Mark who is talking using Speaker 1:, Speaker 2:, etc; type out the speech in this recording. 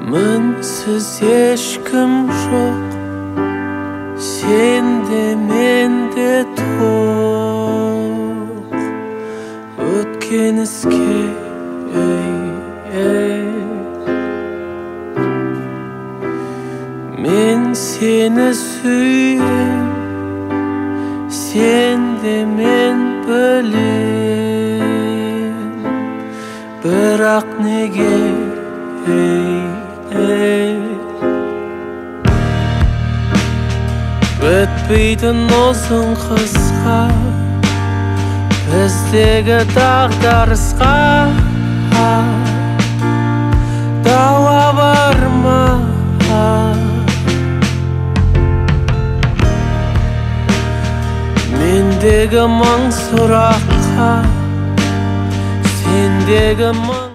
Speaker 1: Minsiz ешкім жоқ, сенде менде тоқ. Өткен іске мен сені сүйем, сен де мен білем, бірақ неге өтпейтін ұзын қысқа, біздегі дағдарысқа дауа бар ма? Мендегі мың сұраққа, сендегі мың